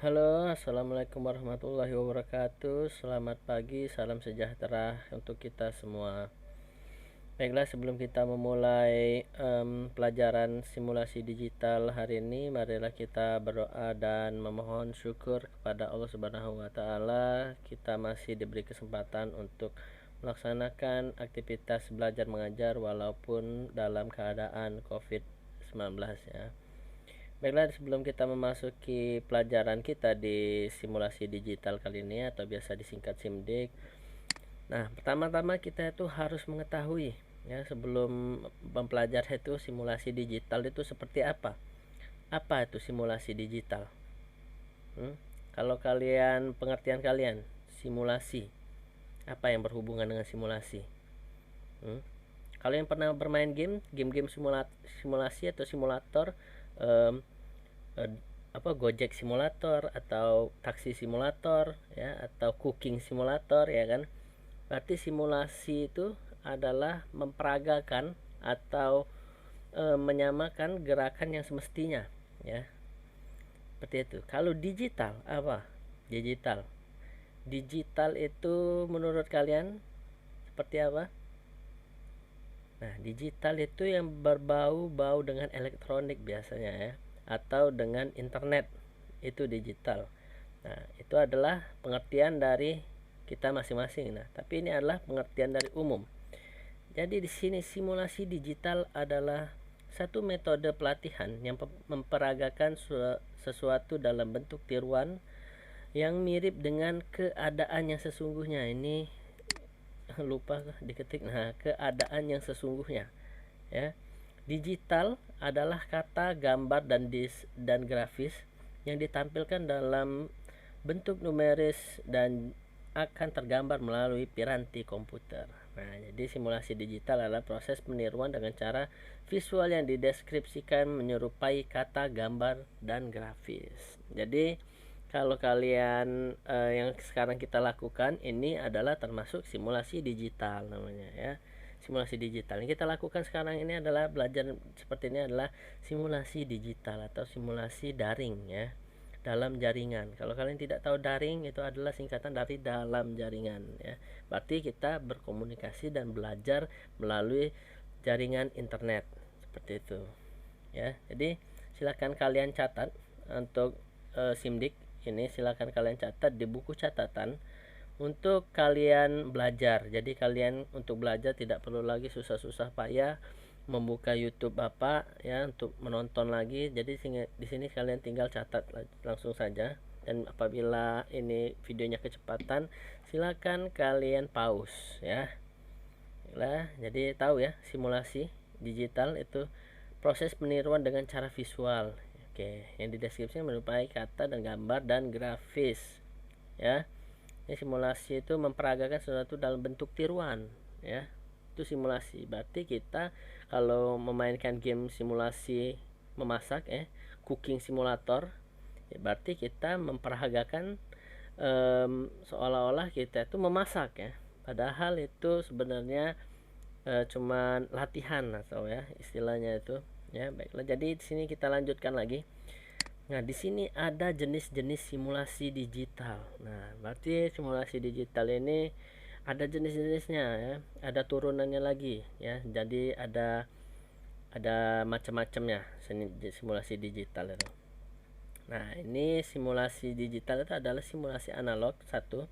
Halo, assalamualaikum warahmatullahi wabarakatuh. Selamat pagi, salam sejahtera untuk kita semua. Baiklah, sebelum kita memulai pelajaran simulasi digital hari ini, marilah kita berdoa dan memohon syukur kepada Allah Subhanahu wa taala. Kita masih diberi kesempatan untuk melaksanakan aktivitas belajar mengajar walaupun dalam keadaan COVID-19 ya. Baiklah, sebelum kita memasuki pelajaran kita di simulasi digital kali ini atau biasa disingkat SIMDIK. Nah, pertama-tama kita itu harus mengetahui ya, sebelum mempelajari itu simulasi digital itu seperti apa. Apa itu simulasi digital? Kalau pengertian kalian simulasi, apa yang berhubungan dengan simulasi? Kalau yang pernah bermain game-game simulasi atau simulator, Gojek simulator atau taksi simulator ya, atau cooking simulator ya kan. Berarti simulasi itu adalah memperagakan atau menyamakan gerakan yang semestinya ya. Seperti itu. Kalau digital apa? Digital itu menurut kalian seperti apa? Nah, digital itu yang berbau-bau dengan elektronik biasanya ya, atau dengan internet, itu digital. Nah, itu adalah pengertian dari kita masing-masing. Nah, tapi ini adalah pengertian dari umum. Jadi di sini simulasi digital adalah satu metode pelatihan yang memperagakan sesuatu dalam bentuk tiruan yang mirip dengan keadaan yang sesungguhnya. Ini lupa diketik. Nah, keadaan yang sesungguhnya ya. Digital adalah kata, gambar dan grafis yang ditampilkan dalam bentuk numeris dan akan tergambar melalui piranti komputer. Nah, jadi simulasi digital adalah proses peniruan dengan cara visual yang dideskripsikan menyerupai kata, gambar, dan grafis. Jadi kalau kalian yang sekarang kita lakukan ini adalah termasuk simulasi digital namanya ya. Simulasi digital yang kita lakukan sekarang ini adalah belajar seperti ini adalah simulasi digital atau simulasi daring ya, dalam jaringan. Kalau kalian tidak tahu, daring itu adalah singkatan dari dalam jaringan ya. Berarti kita berkomunikasi dan belajar melalui jaringan internet seperti itu ya. Jadi silakan kalian catat untuk SIMDIK ini, silakan kalian catat di buku catatan untuk kalian belajar. Jadi kalian untuk belajar tidak perlu lagi susah-susah payah membuka YouTube Bapak ya untuk menonton lagi. Jadi di sini kalian tinggal catat langsung saja, dan apabila ini videonya kecepatan silakan kalian pause ya. Lah, jadi tahu ya, simulasi digital itu proses peniruan dengan cara visual. Oke, yang dideskripsikan menyerupai kata dan gambar dan grafis ya. Ini simulasi itu memperagakan sesuatu dalam bentuk tiruan ya. Itu simulasi. Berarti kita kalau memainkan game simulasi memasak ya, cooking simulator ya, berarti kita memperagakan seolah-olah kita itu memasak ya. Padahal itu sebenarnya cuman latihan atau ya istilahnya itu ya. Baiklah, jadi di sini kita lanjutkan lagi. Nah, di sini ada jenis-jenis simulasi digital. Nah, berarti simulasi digital ini ada jenis-jenisnya ya, ada turunannya lagi ya. Jadi ada macam-macamnya simulasi digital itu. Nah, ini simulasi digital itu adalah simulasi analog satu.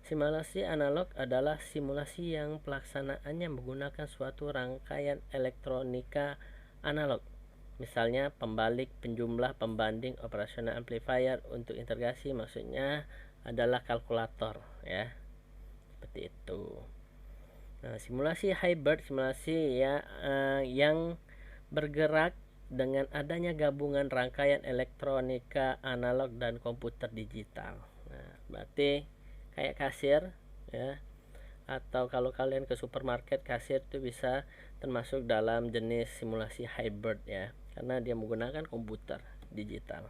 Simulasi analog adalah simulasi yang pelaksanaannya menggunakan suatu rangkaian elektronika analog. Misalnya pembalik, penjumlah, pembanding, operasional amplifier. Untuk integrasi maksudnya adalah kalkulator ya. Seperti itu. Nah, simulasi hybrid, simulasi ya yang bergerak dengan adanya gabungan rangkaian elektronika analog dan komputer digital. Nah, berarti kayak kasir ya, atau kalau kalian ke supermarket, kasir itu bisa termasuk dalam jenis simulasi hybrid ya, karena dia menggunakan komputer digital.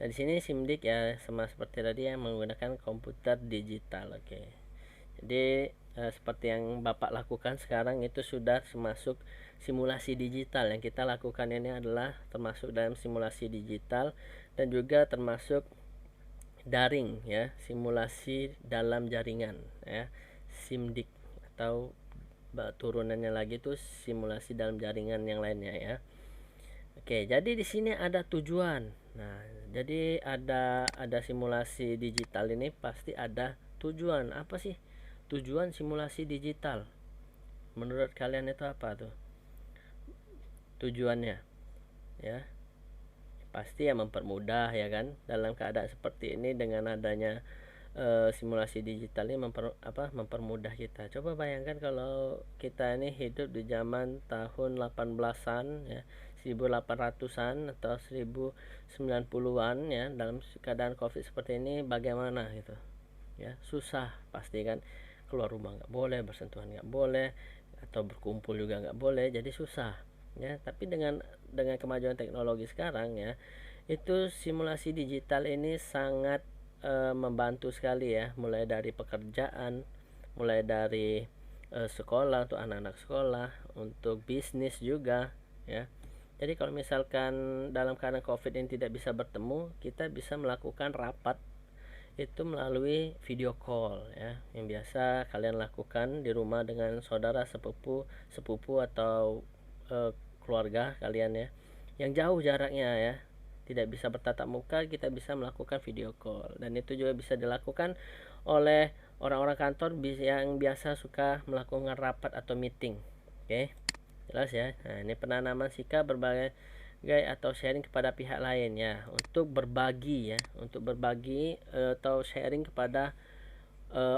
Dan di sini SIMDIK ya sama seperti tadi yang menggunakan komputer digital. Oke. Jadi seperti yang Bapak lakukan sekarang itu sudah termasuk simulasi digital. Yang kita lakukan ini adalah termasuk dalam simulasi digital dan juga termasuk daring ya, simulasi dalam jaringan ya, SIMDIC, atau turunannya lagi tuh simulasi dalam jaringan yang lainnya ya. Oke, jadi di sini ada tujuan. Nah, jadi ada simulasi digital ini pasti ada tujuan. Apa sih tujuan simulasi digital? Menurut kalian itu apa tuh tujuannya? Ya, pasti ya mempermudah ya kan, dalam keadaan seperti ini dengan adanya simulasi digital ini mempermudah kita. Coba bayangkan kalau kita ini hidup di zaman tahun 18-an ya, 1800-an atau 1090-an ya, dalam keadaan Covid seperti ini bagaimana gitu. Ya, susah pasti kan, keluar rumah nggak boleh, bersentuhan nggak boleh, atau berkumpul juga nggak boleh, jadi susah ya. Tapi dengan kemajuan teknologi sekarang ya, itu simulasi digital ini sangat membantu sekali ya, mulai dari pekerjaan, mulai dari sekolah, untuk anak-anak sekolah, untuk bisnis juga ya. Jadi kalau misalkan dalam keadaan Covid ini tidak bisa bertemu, kita bisa melakukan rapat itu melalui video call ya, yang biasa kalian lakukan di rumah dengan saudara, sepupu atau keluarga kalian ya, yang jauh jaraknya ya, tidak bisa bertatap muka, kita bisa melakukan video call. Dan itu juga bisa dilakukan oleh orang-orang kantor yang biasa suka melakukan rapat atau meeting. Oke, jelas ya. Nah, ini penanaman sikap berbagai atau sharing kepada pihak lain ya, untuk berbagi atau sharing kepada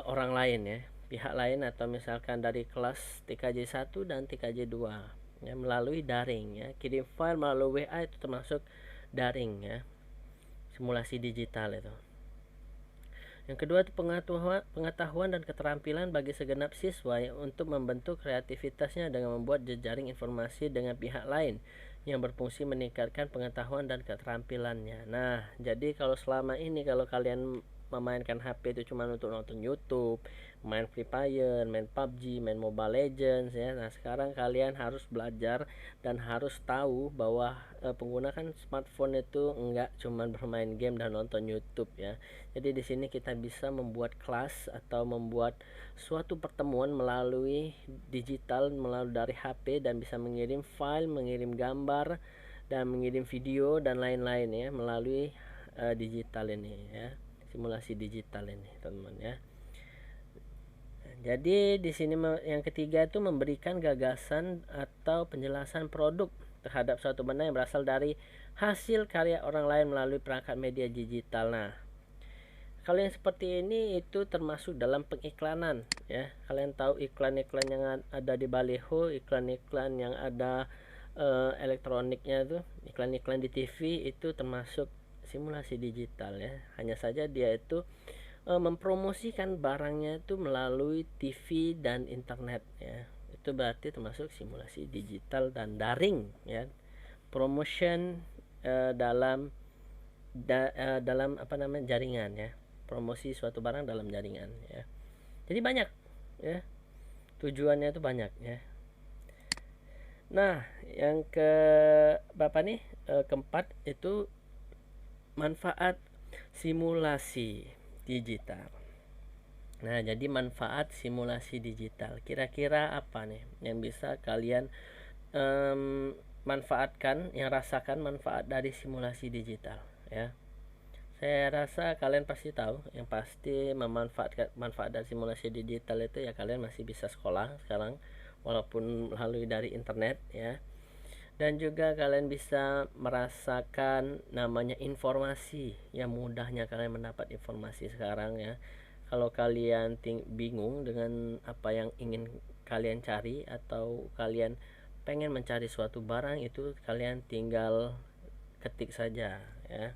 orang lain ya, pihak lain, atau misalkan dari kelas TKJ 1 dan TKJ 2 ya, melalui daring ya. Kirim file melalui WA itu termasuk daring ya, simulasi digital itu. Yang kedua itu pengetahuan dan keterampilan bagi segenap siswa ya, untuk membentuk kreativitasnya dengan membuat jejaring informasi dengan pihak lain yang berfungsi meningkatkan pengetahuan dan keterampilannya. Nah, jadi kalau selama ini kalau kalian memainkan HP itu cuma untuk nonton YouTube, main Free Fire, main PUBG, main Mobile Legends ya. Nah, sekarang kalian harus belajar dan harus tahu bahwa penggunaan smartphone itu enggak cuma bermain game dan nonton YouTube ya. Jadi di sini kita bisa membuat kelas atau membuat suatu pertemuan melalui digital, melalui dari HP, dan bisa mengirim file, mengirim gambar, dan mengirim video dan lain-lain ya, melalui digital ini ya, simulasi digital ini teman-teman ya. Jadi di sini yang ketiga itu memberikan gagasan atau penjelasan produk terhadap suatu benda yang berasal dari hasil karya orang lain melalui perangkat media digital. Nah, kalau yang seperti ini itu termasuk dalam pengiklanan ya. Kalian tahu iklan-iklan yang ada di baliho, iklan-iklan yang ada elektroniknya tuh, iklan-iklan di TV itu termasuk simulasi digital ya. Hanya saja dia itu mempromosikan barangnya itu melalui TV dan internet ya. Itu berarti termasuk simulasi digital dan daring ya. Promotion dalam jaringan ya. Promosi suatu barang dalam jaringan ya. Jadi banyak ya. Tujuannya itu banyak ya. Nah, yang ke berapa nih? Keempat itu manfaat simulasi digital. Nah, jadi manfaat simulasi digital kira-kira apa nih yang bisa kalian manfaatkan, yang rasakan manfaat dari simulasi digital ya. Saya rasa kalian pasti tahu, yang pasti manfaat dari simulasi digital itu ya, kalian masih bisa sekolah sekarang walaupun melalui dari internet ya. Dan juga kalian bisa merasakan namanya informasi, yang mudahnya kalian mendapat informasi sekarang ya. Kalau kalian bingung dengan apa yang ingin kalian cari, atau kalian pengen mencari suatu barang, itu kalian tinggal ketik saja ya.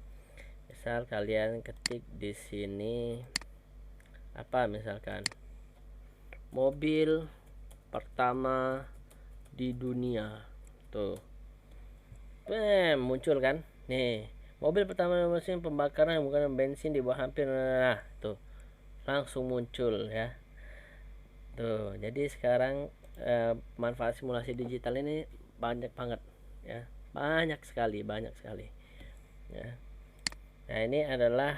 Misal kalian ketik di sini apa, misalkan mobil pertama di dunia tuh, muncul kan nih, mobil pertama mesin pembakaran bukan bensin di bawah hampir, nah tuh langsung muncul ya tuh. Jadi sekarang manfaat simulasi digital ini banyak banget ya, banyak sekali ya. Nah, ini adalah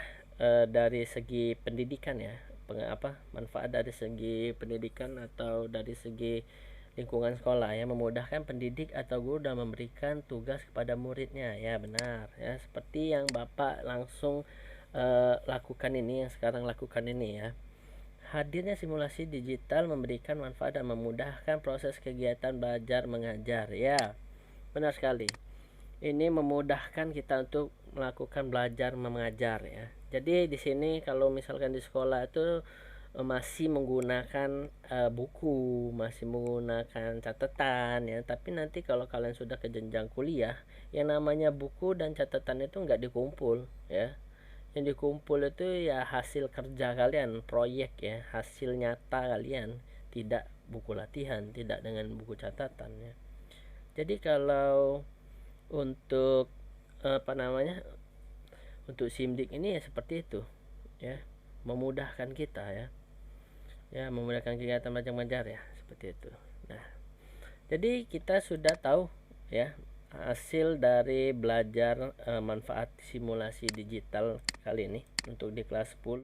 dari segi pendidikan ya, manfaat dari segi pendidikan atau dari segi lingkungan sekolah ya, memudahkan pendidik atau guru dalam memberikan tugas kepada muridnya. Ya benar ya, seperti yang Bapak langsung lakukan ini, yang sekarang lakukan ini ya. Hadirnya simulasi digital memberikan manfaat dan memudahkan proses kegiatan belajar mengajar. Ya, benar sekali. Ini memudahkan kita untuk melakukan belajar mengajar ya. Jadi di sini kalau misalkan di sekolah itu masih menggunakan buku, masih menggunakan catatan ya. Tapi nanti kalau kalian sudah ke jenjang kuliah, yang namanya buku dan catatan itu nggak dikumpul ya. Yang dikumpul itu ya hasil kerja kalian, proyek ya, hasil nyata kalian, tidak buku latihan, tidak dengan buku catatan ya. Jadi kalau untuk untuk SIMDIK ini ya seperti itu ya, memudahkan kita ya memudahkan kegiatan belajar mengajar ya, seperti itu. Nah, jadi kita sudah tahu ya hasil dari belajar manfaat simulasi digital kali ini untuk di kelas 10.